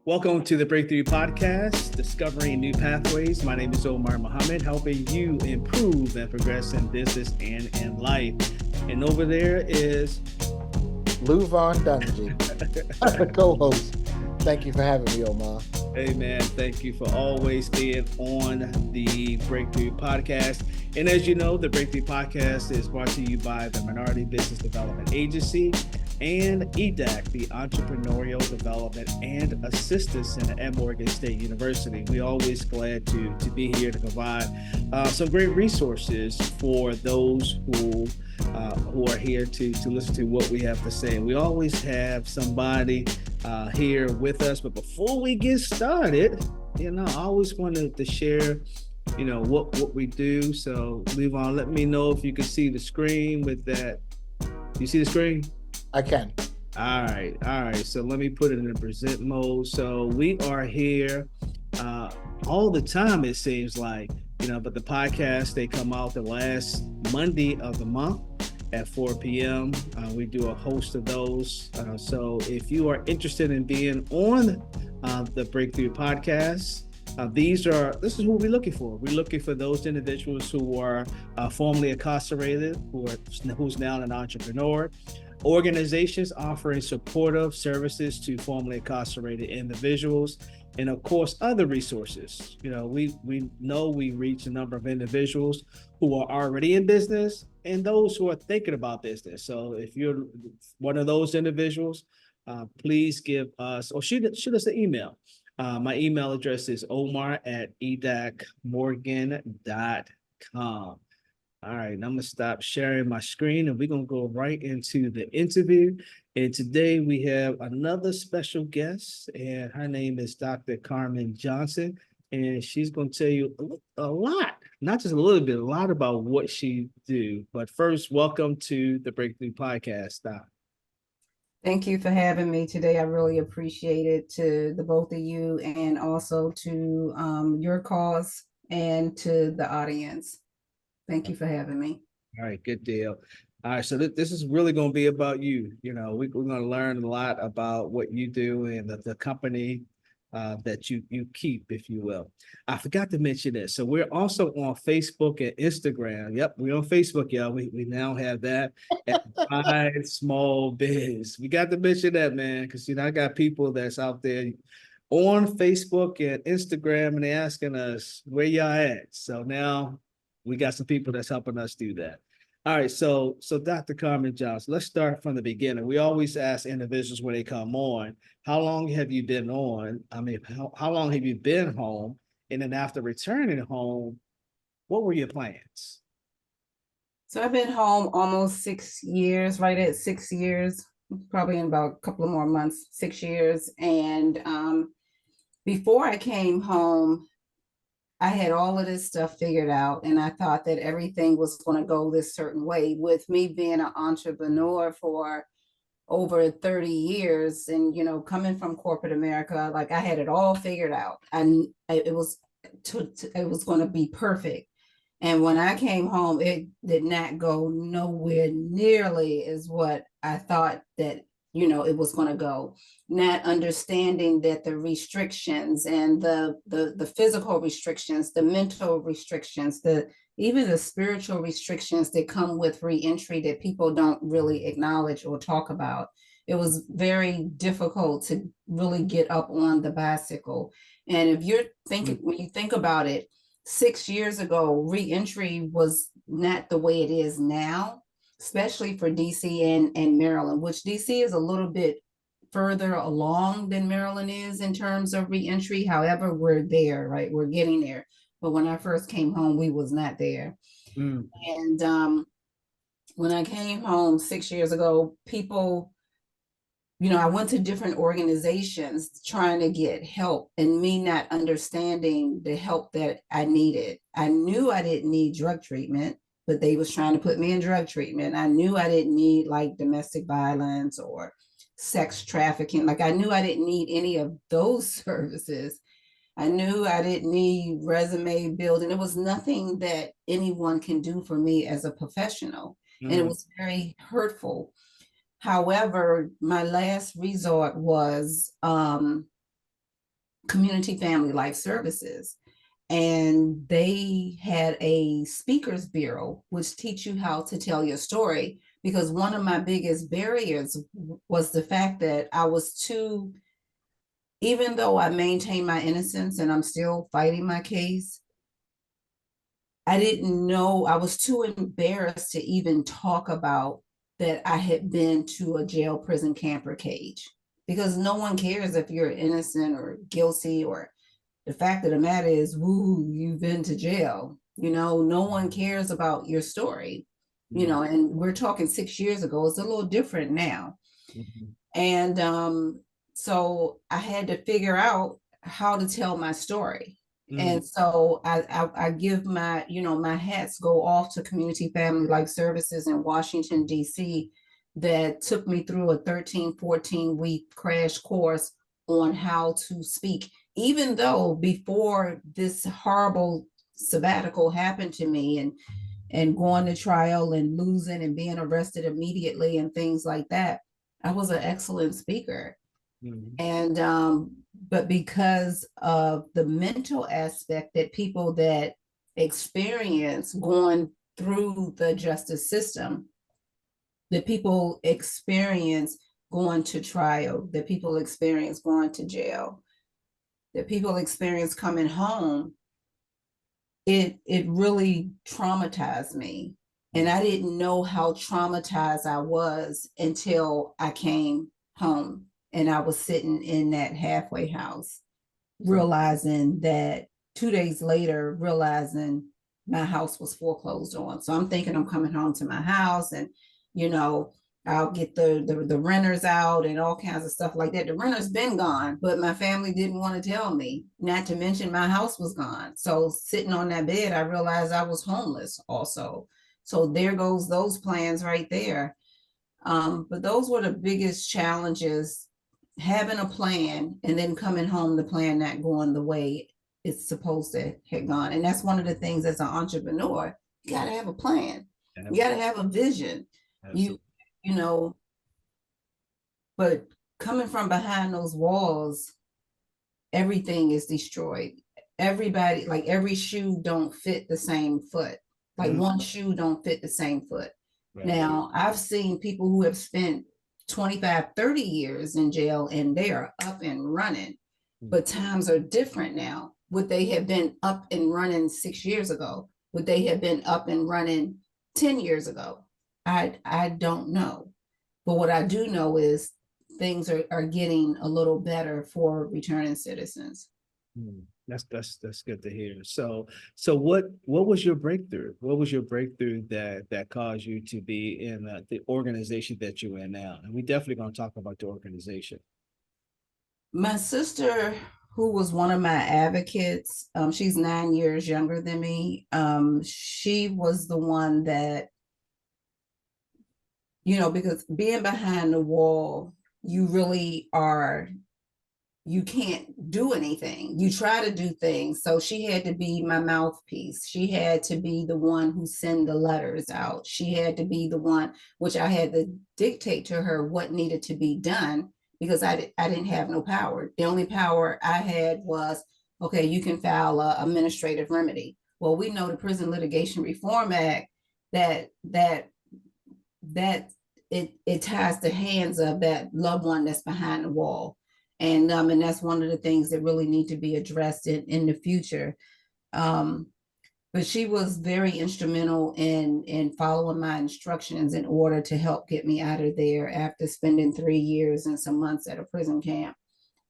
Welcome to the BreakThrough podcast, Discovering New Pathways. My name is Omar Muhammad, helping you improve and progress in business and in life. And over there is Lou Von Dungy, the co-host. Thank you for having me, Omar. Hey man, thank you for always being on the BreakThrough podcast. And as you know, the BreakThrough podcast is brought to you by the Minority Business Development Agency and EDAC, the Entrepreneurial Development and Assistance Center at Morgan State University. We're always glad to be here to provide some great resources for those who are here to listen to what we have to say. We always have somebody here with us, but before we get started, I always wanted to share what we do. So Levon, let me know if you can see the screen with that. You see the screen? I can. All right. So let me put it in present mode. So we are here all the time, it seems like, but the podcast, they come out the last Monday of the month at 4 p.m. We do a host of those. So if you are interested in being on the BreakThrough podcast, this is what we're looking for. We're looking for those individuals who are formerly incarcerated, who's now an entrepreneur, organizations offering supportive services to formerly incarcerated individuals, and of course other resources. We know we reach a number of individuals who are already in business and those who are thinking about business. So if you're one of those individuals, please give us or shoot us an email. My email address is omar@edacmorgan.com. All right, I'm going to stop sharing my screen and we're going to go right into the interview. And today we have another special guest, and her name is Dr. Carmen Johnson. And she's going to tell you a lot, not just a little bit, a lot about what she do. But first, welcome to the BreakThrough podcast, Doc. Thank you for having me today. I really appreciate it, to the both of you and also to your cause and to the audience. Thank you for having me. All right, good deal. All right, so this is really going to be about you. We're going to learn a lot about what you do and the company that you keep, if you will. I forgot to mention this. So we're also on Facebook and Instagram. Yep, we're on Facebook, y'all. We now have that at Five Small Biz. We got to mention that, man, because I got people that's out there on Facebook and Instagram, and they're asking us where y'all at. So now we got some people that's helping us do that. All right, so Dr. Carmen Johnson, let's start from the beginning. We always ask individuals when they come on, how long have you been on? I mean, how long have you been home? And then after returning home, what were your plans? So I've been home almost 6 years, right at 6 years, probably in about a couple of more months, 6 years. And before I came home, I had all of this stuff figured out, and I thought that everything was going to go this certain way. With me being an entrepreneur for over 30 years and, coming from corporate America, like I had it all figured out. And it was going to be perfect. And when I came home, it did not go nowhere nearly as what I thought that it was going to go. Not understanding that the restrictions and the physical restrictions, the mental restrictions, even the spiritual restrictions that come with reentry that people don't really acknowledge or talk about. It was very difficult to really get up on the bicycle. And if you're thinking, when you think about it, 6 years ago, reentry was not the way it is now, especially for DC and Maryland, which DC is a little bit further along than Maryland is in terms of reentry. However, we're there, right? We're getting there. But when I first came home, we was not there. And when I came home 6 years ago, people, I went to different organizations trying to get help, and me not understanding the help that I needed. I knew I didn't need drug treatment, but they was trying to put me in drug treatment. I knew I didn't need like domestic violence or sex trafficking. Like I knew I didn't need any of those services. I knew I didn't need resume building. There was nothing that anyone can do for me as a professional. And it was very hurtful. However, my last resort was Community Family Life Services. And they had a speakers bureau, which teach you how to tell your story. Because one of my biggest barriers was the fact that I was too, even though I maintain my innocence and I'm still fighting my case, I didn't know, I was too embarrassed to even talk about that I had been to a jail, prison, camp, or cage, because no one cares if you're innocent or guilty, or the fact of the matter is, woo, you've been to jail. No one cares about your story, and we're talking 6 years ago. It's a little different now. Mm-hmm. And so I had to figure out how to tell my story. And so I give my hats go off to Community Family Life Services in Washington, D.C., that took me through a 13-14 week crash course on how to speak. Even though before this horrible sabbatical happened to me, and going to trial and losing and being arrested immediately and things like that, I was an excellent speaker. And but because of the mental aspect that people that experience going through the justice system, that people experience going to trial, that people experience going to jail, that people experience coming home, it really traumatized me. And I didn't know how traumatized I was until I came home and I was sitting in that halfway house, realizing that 2 days later, realizing my house was foreclosed on. So I'm thinking I'm coming home to my house, and I'll get the renters out and all kinds of stuff like that. The renters been gone, but my family didn't want to tell me, not to mention my house was gone. So sitting on that bed, I realized I was homeless also. So there goes those plans right there. But those were the biggest challenges, having a plan and then coming home, the plan not going the way it's supposed to have gone. And that's one of the things as an entrepreneur, you got to have a plan. You got to have a vision. But coming from behind those walls, everything is destroyed. Everybody, like every shoe don't fit the same foot. Like one shoe don't fit the same foot. Right. Now, I've seen people who have spent 25, 30 years in jail and they are up and running, but times are different now. Would they have been up and running 6 years ago? Would they have been up and running 10 years ago? I don't know. But what I do know is things are getting a little better for returning citizens. That's good to hear. So what was your breakthrough? What was your breakthrough that caused you to be in the organization that you're in now? And we definitely going to talk about the organization. My sister, who was one of my advocates, she's 9 years younger than me. She was the one that, because being behind the wall, you can't do anything. You try to do things. So she had to be my mouthpiece. She had to be the one who send the letters out. She had to be the one, which I had to dictate to her what needed to be done, because I didn't have no power. The only power I had was, okay, you can file a administrative remedy. Well, we know the Prison Litigation Reform Act that it ties the hands of that loved one that's behind the wall. And that's one of the things that really need to be addressed in the future. But she was very instrumental in following my instructions in order to help get me out of there after spending 3 years and some months at a prison camp.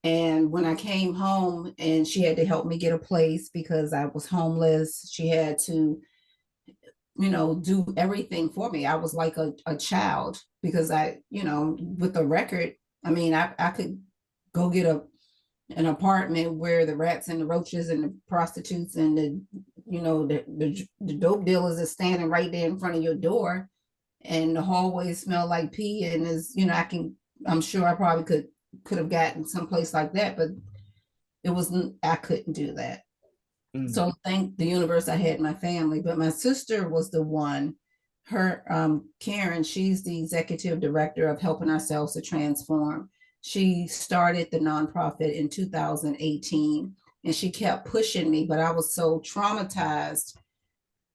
And when I came home, and she had to help me get a place because I was homeless, she had to do everything for me. I was like a child, because with the record, I could go get an apartment where the rats and the roaches and the prostitutes and the dope dealers are standing right there in front of your door, and the hallways smell like pee, and I'm sure I probably could have gotten someplace like that, but I couldn't do that. So thank the universe I had my family. But my sister was the one, her Karen, she's the executive director of Helping Ourselves to Transform. She started the nonprofit in 2018, and she kept pushing me, but I was so traumatized.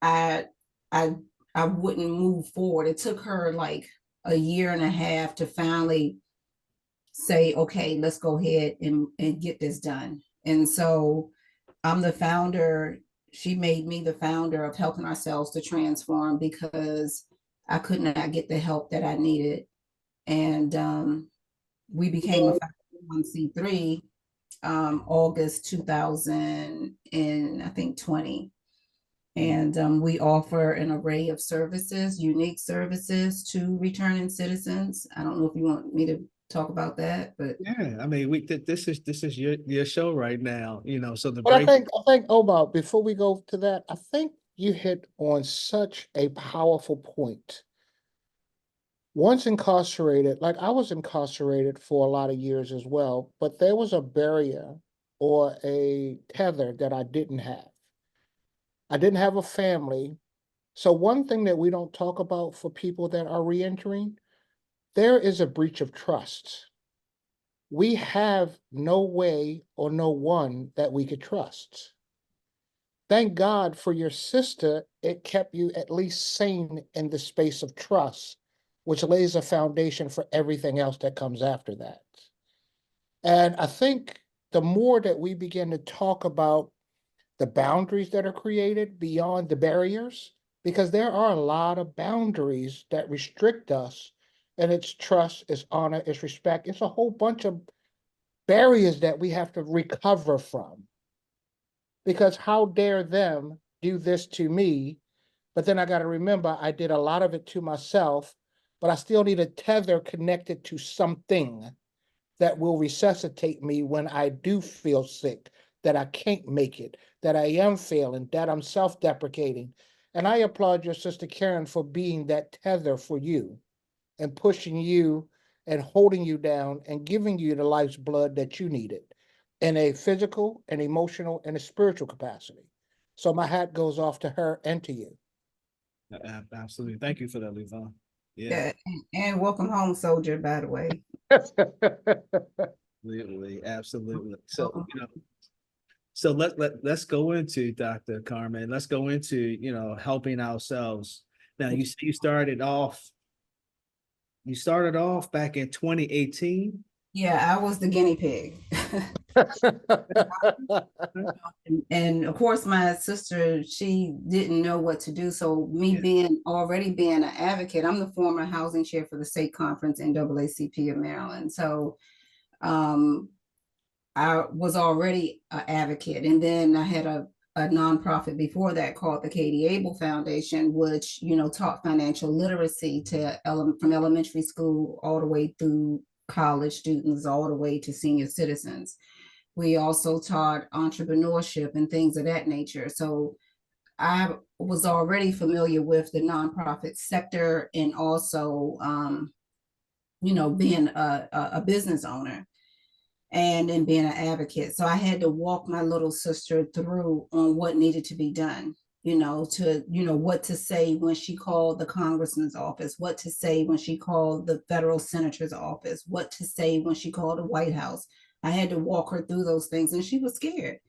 I I I wouldn't move forward. It took her like a year and a half to finally say, okay, let's go ahead and get this done. And so I'm the founder. She made me the founder of Helping Ourselves to Transform because I could not get the help that I needed. And we became a 501c3 August 2000 and I think 20. And we offer an array of services, unique services to returning citizens. I don't know if you want me to talk about that, but Yeah, I mean, this is your show right now, So the But break. I think, Omar, before we go to that, I think you hit on such a powerful point. Once incarcerated, like I was incarcerated for a lot of years as well, but there was a barrier or a tether that I didn't have. I didn't have a family. So one thing that we don't talk about for people that are reentering, there is a breach of trust. We have no way or no one that we could trust. Thank God for your sister. It kept you at least sane in the space of trust, which lays a foundation for everything else that comes after that. And I think the more that we begin to talk about the boundaries that are created beyond the barriers, because there are a lot of boundaries that restrict us, and it's trust, it's honor, it's respect, it's a whole bunch of barriers that we have to recover from. Because how dare them do this to me? But then I got to remember, I did a lot of it to myself, but I still need a tether connected to something that will resuscitate me when I do feel sick, that I can't make it, that I am failing, that I'm self-deprecating. And I applaud your sister Karen for being that tether for you and pushing you and holding you down and giving you the life's blood that you needed in a physical, and emotional, and a spiritual capacity. So my hat goes off to her and to you. Absolutely. Thank you for that, Levon. Yeah, yeah, and welcome home, soldier, by the way. absolutely, absolutely. So, Welcome. so let's go into Dr. Carmen. Let's go into, helping ourselves. Now, you started off back in 2018. Yeah, I was the guinea pig. And of course, my sister, she didn't know what to do. So me Yeah. being an advocate, I'm the former housing chair for the state conference NAACP of Maryland. So um, I was already an advocate. And then I had a nonprofit before that called the Katie Abel Foundation, which, taught financial literacy to from elementary school all the way through college students, all the way to senior citizens. We also taught entrepreneurship and things of that nature. So I was already familiar with the nonprofit sector and also, being a business owner and then being an advocate. So I had to walk my little sister through on what needed to be done, what to say when she called the congressman's office, what to say when she called the federal senator's office, what to say when she called the White House. I had to walk her through those things, and she was scared.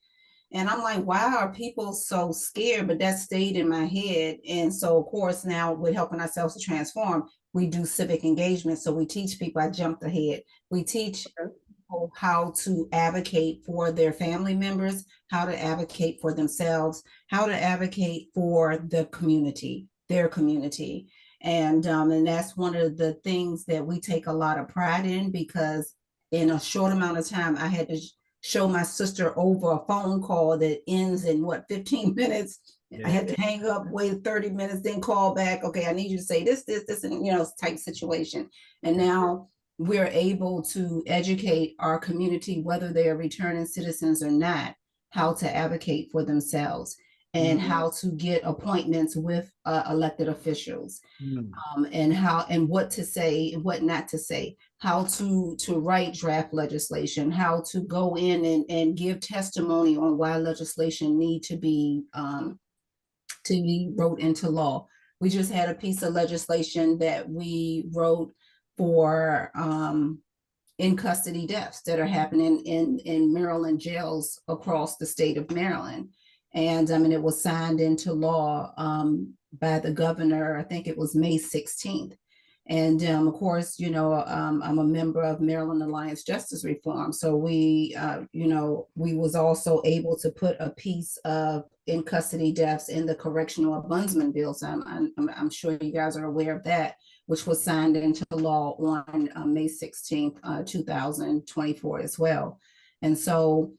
And I'm like, why are people so scared? But that stayed in my head. And so, of course, now we're Helping Ourselves to Transform. We do civic engagement. So we teach people, I jumped ahead. We teach people how to advocate for their family members, how to advocate for themselves, how to advocate for the community, their community. And that's one of the things that we take a lot of pride in, because in a short amount of time, I had to show my sister over a phone call that ends in 15 minutes. Yeah. I had to hang up, wait 30 minutes, then call back. Okay, I need you to say this, and type situation. And now we're able to educate our community, whether they are returning citizens or not, how to advocate for themselves and how to get appointments with elected officials, and what to say and what not to say, how to write draft legislation, how to go in and give testimony on why legislation need to be wrote into law. We just had a piece of legislation that we wrote for in custody deaths that are happening in Maryland jails across the state of Maryland. And I mean, it was signed into law by the governor, I think it was May 16th. And of course, I'm a member of Maryland Alliance Justice Reform. So we was also able to put a piece of in custody deaths in the correctional ombudsman bill. So I'm sure you guys are aware of that, which was signed into law on May 16th, 2024 as well. And so,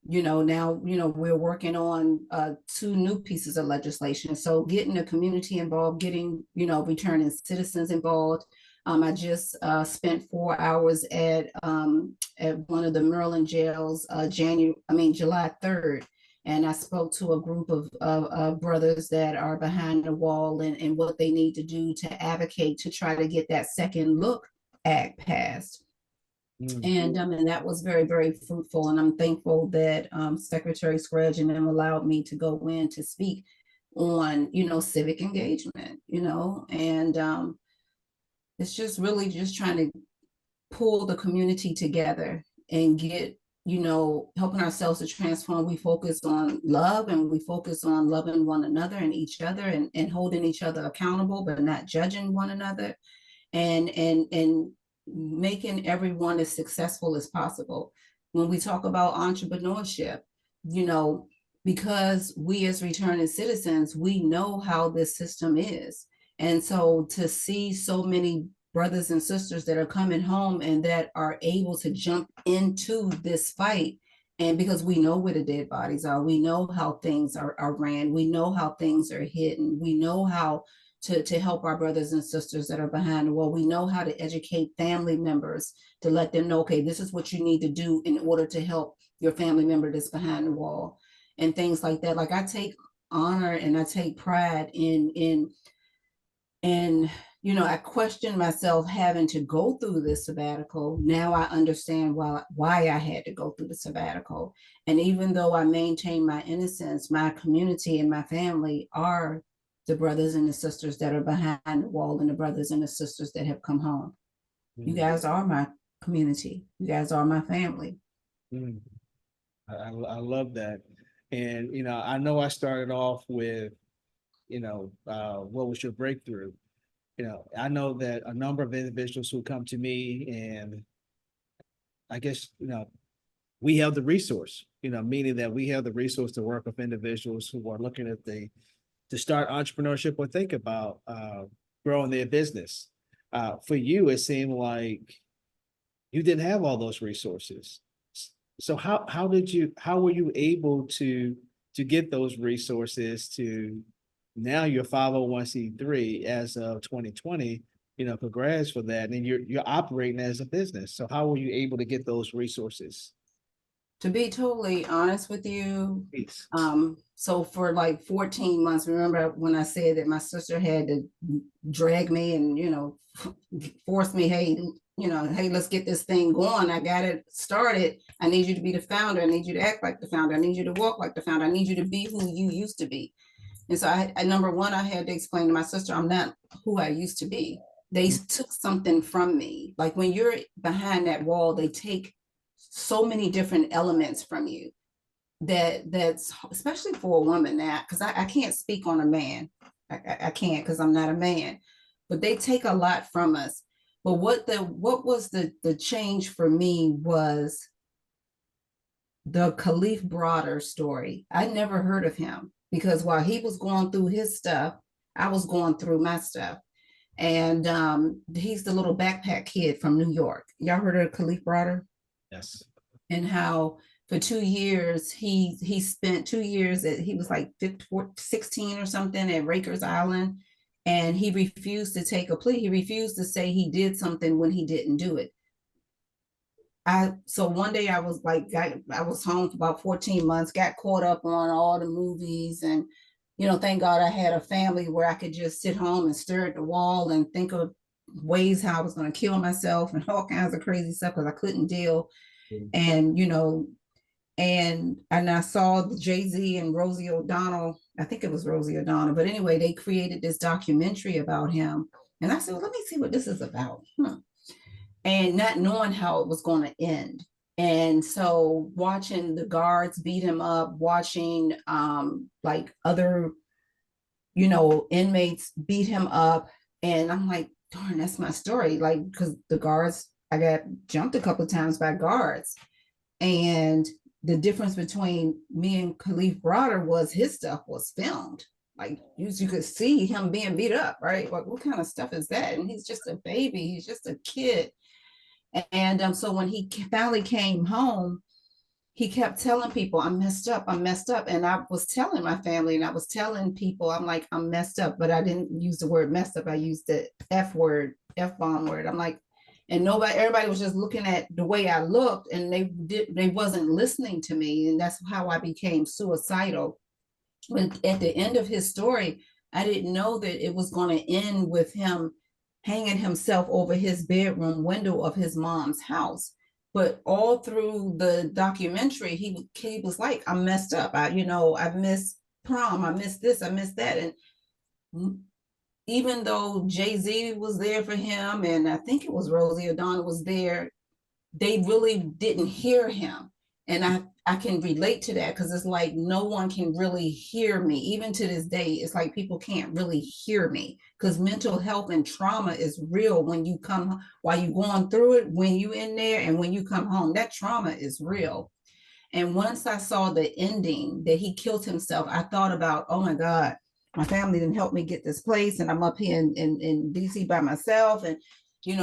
now, we're working on 2 new pieces of legislation. So getting the community involved, getting, returning citizens involved. I just spent 4 hours at one of the Maryland jails, July 3rd. And I spoke to a group of brothers that are behind the wall and what they need to do to advocate to try to get that Second Look Act passed. And that was very, very fruitful. And I'm thankful that Secretary Scruggs and them allowed me to go in to speak on, civic engagement, and it's just really just trying to pull the community together and get, helping ourselves to transform. We focus on love, and we focus on loving one another and each other, and holding each other accountable, but not judging one another, and making everyone as successful as possible. When we talk about entrepreneurship, because we as returning citizens, we know how this system is. And so to see so many brothers and sisters that are coming home and that are able to jump into this fight, and because we know where the dead bodies are, we know how things are ran, we know how things are hidden, we know how to help our brothers and sisters that are behind the wall. We know how to educate family members to let them know, okay, this is what you need to do in order to help your family member that's behind the wall, and things like that. Like, I take honor and I take pride in I questioned myself having to go through this sabbatical. Now I understand why I had to go through the sabbatical. And even though I maintain my innocence, my community and my family are the brothers and the sisters that are behind the wall, and the brothers and the sisters that have come home. You guys are my community. You guys are my family. I love that. And, I know I started off with, what was your breakthrough? I know that a number of individuals who come to me, and I guess, we have the resource, meaning that we have the resource to work with individuals who are looking at to start entrepreneurship or think about growing their business. For you, it seemed like you didn't have all those resources. So how were you able to get those resources to now you're 501c3 as of 2020, congrats for that. And you're operating as a business. So how were you able to get those resources? To be totally honest with you, so for like 14 months, remember when I said that my sister had to drag me and, force me, hey, let's get this thing going. I got it started. I need you to be the founder. I need you to act like the founder. I need you to walk like the founder. I need you to be who you used to be. And so I number one, I had to explain to my sister, I'm not who I used to be. They took something from me. Like when you're behind that wall, they take so many different elements from you that's especially for a woman now, because I can't speak on a man. I can't, because I'm not a man, but they take a lot from us. But what was the change for me was the Khalif Broader story. I never heard of him, because while he was going through his stuff, I was going through my stuff. And he's the little backpack kid from New York. Y'all heard of Khalif Broader? Yes. And how for 2 years, he spent 2 years he was like 16 or something at Rikers Island. And he refused to take a plea. He refused to say he did something when he didn't do it. So one day I was home for about 14 months, got caught up on all the movies, and thank God I had a family where I could just sit home and stare at the wall and think of ways how I was going to kill myself and all kinds of crazy stuff, because I couldn't deal. And and I saw Jay-Z and Rosie O'Donnell, I think it was Rosie O'Donnell, but anyway, they created this documentary about him, and I said, well, let me see what this is about. and not knowing how it was going to end. And so watching the guards beat him up, watching like other, inmates beat him up. And I'm like, darn, that's my story. Like, because the guards, I got jumped a couple of times by guards. And the difference between me and Khalif Broder was his stuff was filmed. Like you could see him being beat up, right? Like, what kind of stuff is that? And he's just a baby. He's just a kid. And so when he finally came home, he kept telling people, I'm messed up, I'm messed up. And I was telling my family and I was telling people, I'm like, I'm messed up, but I didn't use the word messed up. I used the F word, F-bomb word. I'm like, and everybody was just looking at the way I looked, and they wasn't listening to me. And that's how I became suicidal. When at the end of his story, I didn't know that it was going to end with him hanging himself over his bedroom window of his mom's house. But all through the documentary, he was like, I'm messed up. I missed prom. I missed this. I missed that. And even though Jay-Z was there for him, and I think it was Rosie O'Donnell was there, they really didn't hear him. And I can relate to that, because it's like no one can really hear me. Even to this day, it's like people can't really hear me, because mental health and trauma is real when you come, while you're going through it, when you in there, and when you come home, that trauma is real. And once I saw the ending that he killed himself, I thought about, oh my God, my family didn't help me get this place, and I'm up here in DC by myself. And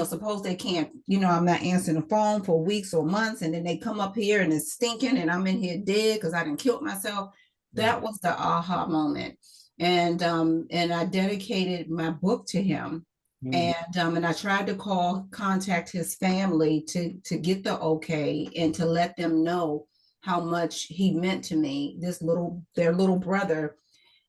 suppose they can't, I'm not answering the phone for weeks or months, and then they come up here and it's stinking and I'm in here dead because I didn't kill myself. That was the aha moment. And I dedicated my book to him. And I tried to contact his family to get the okay, and to let them know how much he meant to me, their little brother.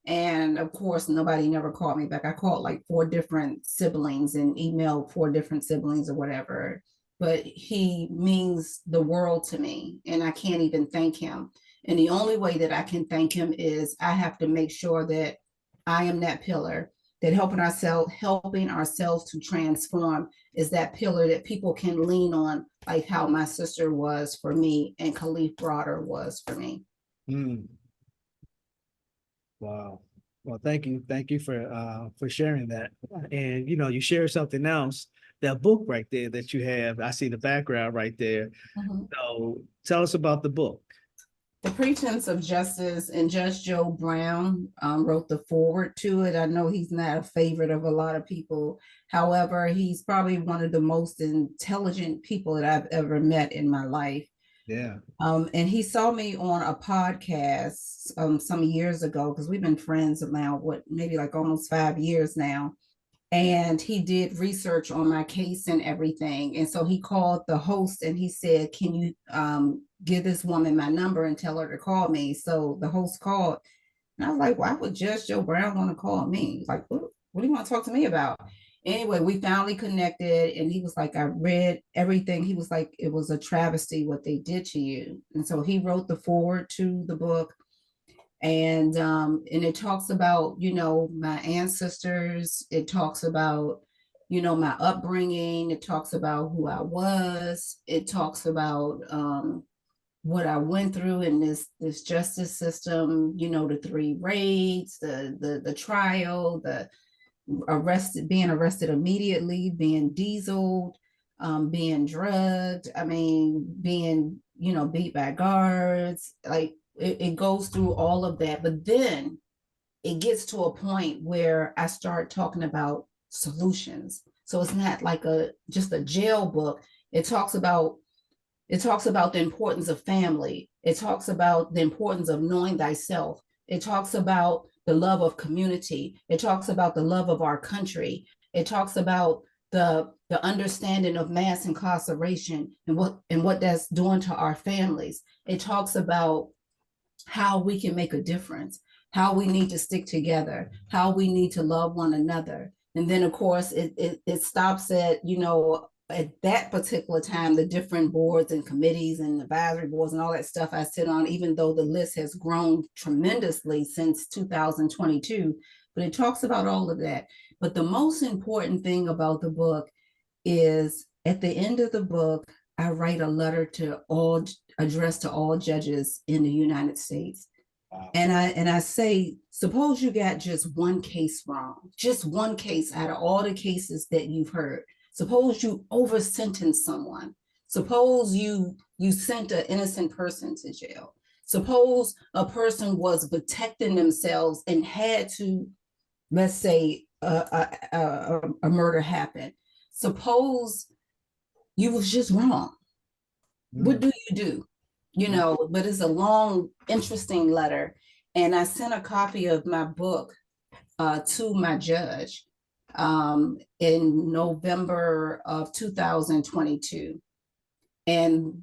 And of course, nobody never called me back. I called like 4 different siblings and emailed 4 different siblings or whatever. But he means the world to me, and I can't even thank him. And the only way that I can thank him is I have to make sure that I am that pillar, that helping ourselves to transform is that pillar that people can lean on, like how my sister was for me and Khalif Broder was for me. Mm. Wow. Well, thank you for sharing that. And you shared something else. That book right there that you have, I see the background right there. Mm-hmm. So tell us about the book. The Pretense of Justice, and Judge Joe Brown wrote the foreword to it. I know he's not a favorite of a lot of people. However, he's probably one of the most intelligent people that I've ever met in my life. Yeah. And he saw me on a podcast some years ago, because we've been friends now, maybe like almost 5 years now. And he did research on my case and everything. And so he called the host and he said, can you give this woman my number and tell her to call me? So the host called, and I was like, why would Judge Joe Brown want to call me? Like, what do you want to talk to me about? Anyway, we finally connected, and he was like, I read everything. He was like, it was a travesty what they did to you. And so he wrote the foreword to the book. And it talks about, my ancestors. It talks about, my upbringing. It talks about who I was. It talks about what I went through in this justice system, the 3 raids, the trial, being arrested immediately, being dieseled, being drugged. I mean, being, beat by guards. Like, it goes through all of that. But then it gets to a point where I start talking about solutions. So it's not like just a jail book. It talks about the importance of family. It talks about the importance of knowing thyself. It talks about the love of community. It talks about the love of our country. It talks about the understanding of mass incarceration and what that's doing to our families. It talks about how we can make a difference, how we need to stick together, how we need to love one another. And then of course it stops at, at that particular time, the different boards and committees and advisory boards and all that stuff I sit on, even though the list has grown tremendously since 2022, but it talks about all of that. But the most important thing about the book is at the end of the book, I write a letter to all addressed to all judges in the United States. Wow. And I say, suppose you got just one case wrong, just one case out of all the cases that you've heard. Suppose you over sentence someone. Suppose you sent an innocent person to jail. Suppose a person was protecting themselves and had to, let's say, a murder happened. Suppose you was just wrong. What do you do? You know, but it's a long, interesting letter. And I sent a copy of my book to my judge in November of 2022. And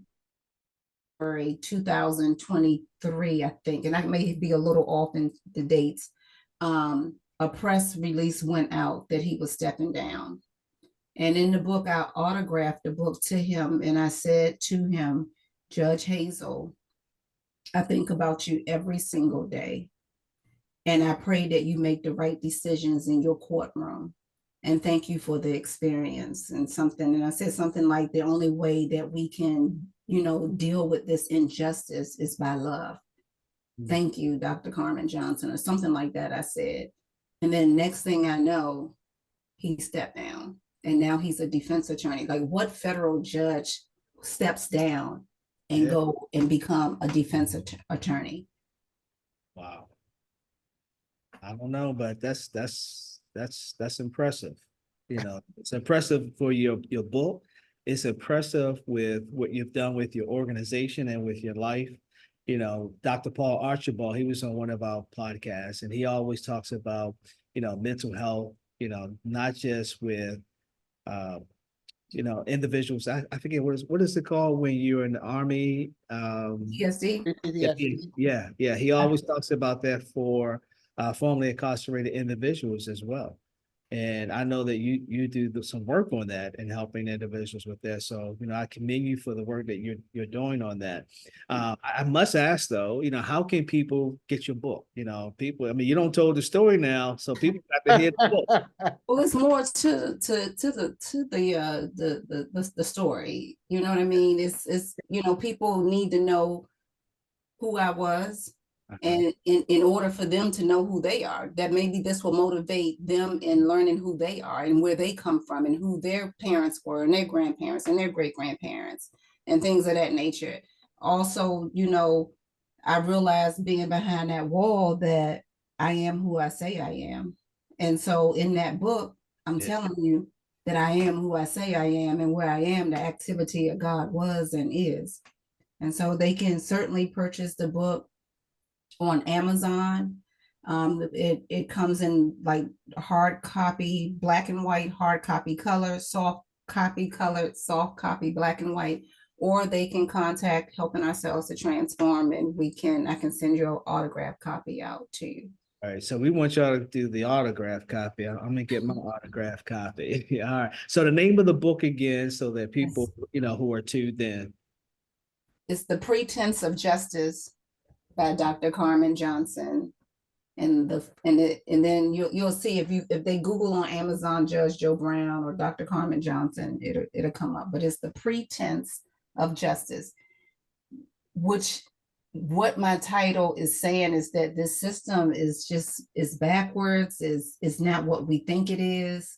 2023, I think, and I may be a little off in the dates, a press release went out that he was stepping down. And in the book, I autographed the book to him, and I said to him, Judge Hazel, I think about you every single day. And I pray that you make the right decisions in your courtroom. And thank you for the experience and something. And I said something like, the only way that we can, you know, deal with this injustice is by love. Thank you, Dr. Carmen Johnson, or something like that, I said. And then next thing I know, he stepped down. And now he's a defense attorney. Like, what federal judge steps down and go and become a defense attorney? Wow. I don't know, but that's impressive. You know, it's impressive for your book. It's impressive with what you've done with your organization and with your life. You know, Dr. Paul Archibald, he was on one of our podcasts, and he always talks about, you know, mental health, you know, not just with you know, individuals. I forget what is it called when you're in the Army? PTSD. Yeah. He always talks about that for formerly incarcerated individuals as well. And I know that you do some work on that and helping individuals with that. So, you know, I commend you for the work that you're doing on that. I must ask though, you know, how can people get your book? You know, people, I mean, you don't told the story now, so people got to hear the book. Well, it's more to the story. You know what I mean? It's you know, people need to know who I was. And in order for them to know who they are, that maybe this will motivate them in learning who they are and where they come from and who their parents were and their grandparents and their great grandparents and things of that nature. Also, you know, I realized being behind that wall that I am who I say I am. And so in that book, I'm telling you that I am who I say I am, and where I am, the activity of God was and is. And so they can certainly purchase the book on Amazon. It comes in like hard copy, black and white, hard copy color, soft copy colored, soft copy, black and white, or they can contact Helping Ourselves to Transform, and I can send you an autograph copy out to you. All right, so we want y'all to do the autograph copy. I'm gonna get my autograph copy. Yeah, all right. So the name of the book again, so that people, you know, who are tuned in. It's The Pretense of Justice by Dr. Carmen Johnson. And then you'll see if they Google on Amazon Judge Joe Brown or Dr. Carmen Johnson, it'll come up. But it's The Pretense of Justice, which what my title is saying is that this system is backwards, is not what we think it is.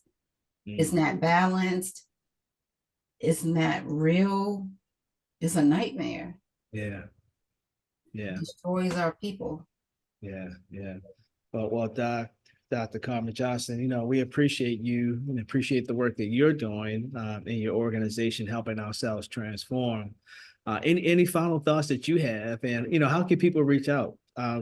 It's not balanced. It's not real. It's a nightmare. Yeah. It destroys our people. Yeah. Well, Dr. Carmen Johnson, you know, we appreciate you and appreciate the work that you're doing in your organization, Helping Ourselves Transform. Any final thoughts that you have, and you know, how can people reach out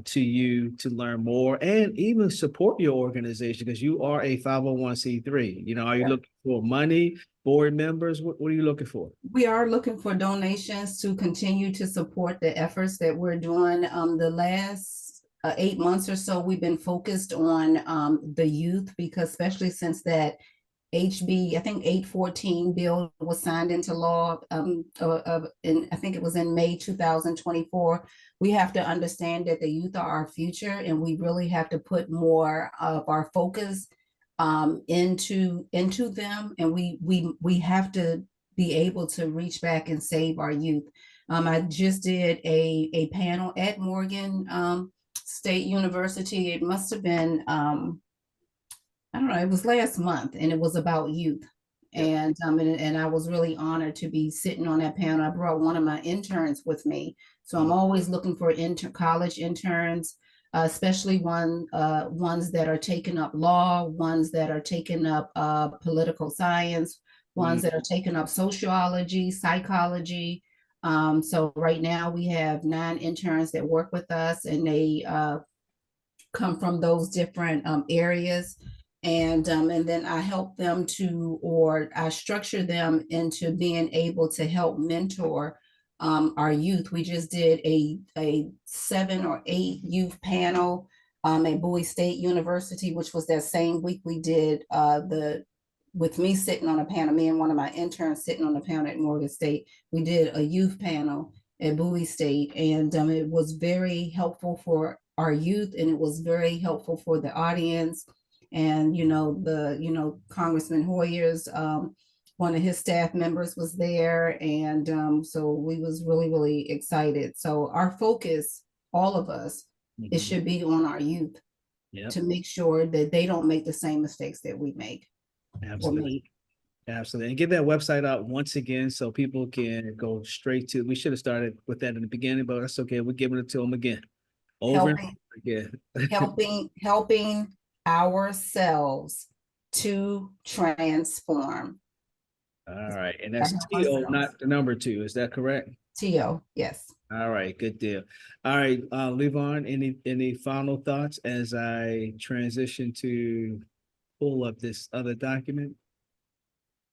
to you to learn more and even support your organization, because you are a 501c3? You know, are you looking for money, board members? What are you looking for? We are looking for donations to continue to support the efforts that we're doing. The last 8 months or so, we've been focused on the youth, because especially since that HB, I think 814 bill was signed into law I think it was in May 2024. We have to understand that the youth are our future, and we really have to put more of our focus into them, and we have to be able to reach back and save our youth. I just did a panel at Morgan State University. It must have been, I don't know, it was last month, and it was about youth. And I was really honored to be sitting on that panel. I brought one of my interns with me. So I'm always looking for college interns, especially ones that are taking up law, ones that are taking up political science, ones that are taking up sociology, psychology. So right now we have 9 interns that work with us, and they come from those different areas. And then I help them or I structure them into being able to help mentor our youth. We just did a 7 or 8 youth panel at Bowie State University, which was that same week we did with me sitting on a panel, me and one of my interns sitting on a panel at Morgan State. We did a youth panel at Bowie State, and it was very helpful for our youth, and it was very helpful for the audience. And Congressman Hoyer's one of his staff members was there, and so we was really, really excited. So our focus, all of us, it should be on our youth to make sure that they don't make the same mistakes that we make. Absolutely. Absolutely. And get that website out once again so people can go straight to. We should have started with that in the beginning, but that's okay. We're giving it to them again. Over and over again. helping ourselves to transform. All right. And that's TO, not the number 2. Is that correct? TO, yes. All right, good deal. All right, Levon, any final thoughts as I transition to pull up this other document?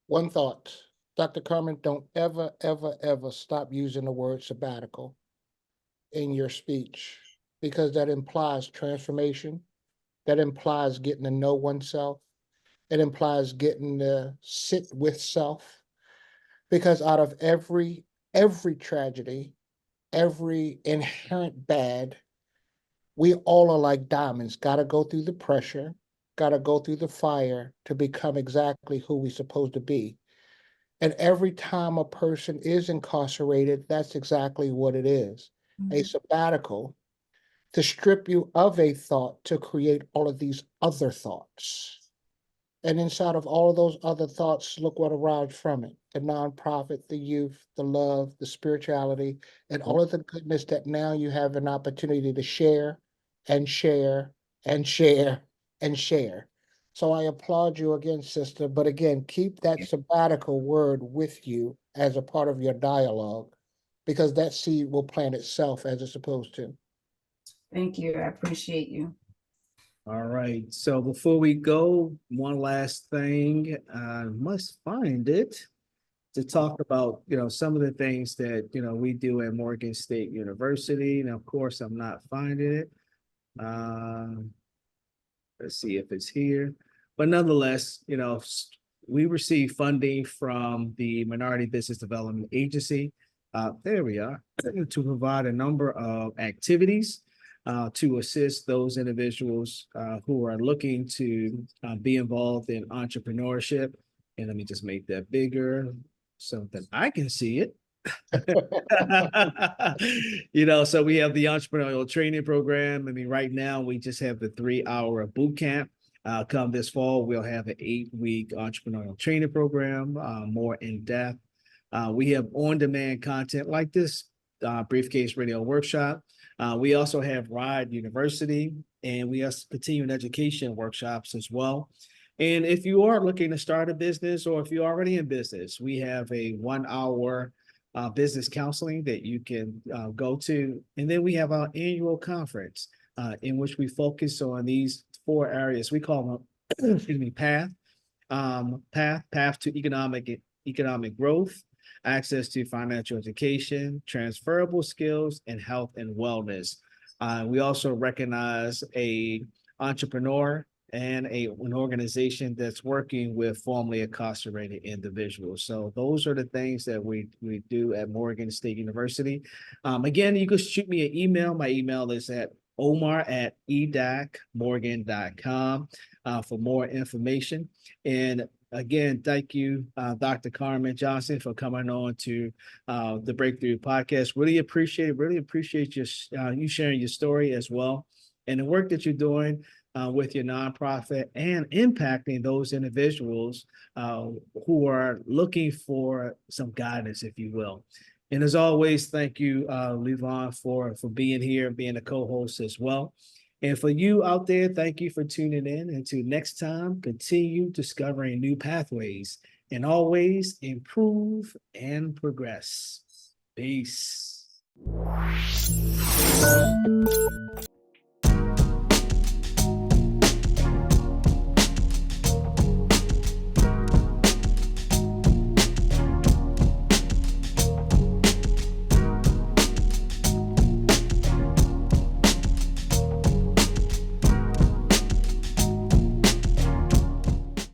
One thought, Dr. Carmen, don't ever, ever, ever stop using the word sabbatical in your speech, because that implies transformation. That implies getting to know oneself. It implies getting to sit with self. Because out of every tragedy, every inherent bad, we all are like diamonds, got to go through the pressure, got to go through the fire to become exactly who we're supposed to be. And every time a person is incarcerated, that's exactly what it is, a sabbatical to strip you of a thought to create all of these other thoughts. And inside of all of those other thoughts, look what arrived from it: the nonprofit, the youth, the love, the spirituality, and all of the goodness that now you have an opportunity to share and share and share and share. So I applaud you again, sister. But again, keep that sabbatical word with you as a part of your dialogue, because that seed will plant itself as it's supposed to. Thank you. I appreciate you. All right. So before we go, one last thing. I must find it to talk about, some of the things that, we do at Morgan State University. And of course, I'm not finding it. Let's see if it's here. But nonetheless, we receive funding from the Minority Business Development Agency. There we are, to provide a number of activities to assist those individuals who are looking to be involved in entrepreneurship. And let me just make that bigger so that I can see it. So we have the entrepreneurial training program. I mean, right now we just have the 3-hour boot camp. Come this fall, we'll have an 8-week entrepreneurial training program, more in depth. We have on-demand content like this Briefcase Radio Workshop. We also have Ride University, and we have continuing education workshops as well. And if you are looking to start a business, or if you're already in business, we have a 1-hour business counseling that you can go to. And then we have our annual conference in which we focus on these 4 areas. We call them, excuse me, path to economic growth, access to financial education, transferable skills, and health and wellness. We also recognize an entrepreneur and an organization that's working with formerly incarcerated individuals. So those are the things that we do at Morgan State University. Again, you can shoot me an email. My email is at omar@edacmorgan.com for more information. And again, thank you, Dr. Carmen Johnson, for coming on to the Breakthrough podcast. Really appreciate it. Really appreciate you sharing your story as well, and the work that you're doing with your nonprofit and impacting those individuals who are looking for some guidance, if you will. And as always, thank you, Levon, for being here, being a co-host as well. And for you out there, thank you for tuning in. Until next time, continue discovering new pathways and always improve and progress. Peace.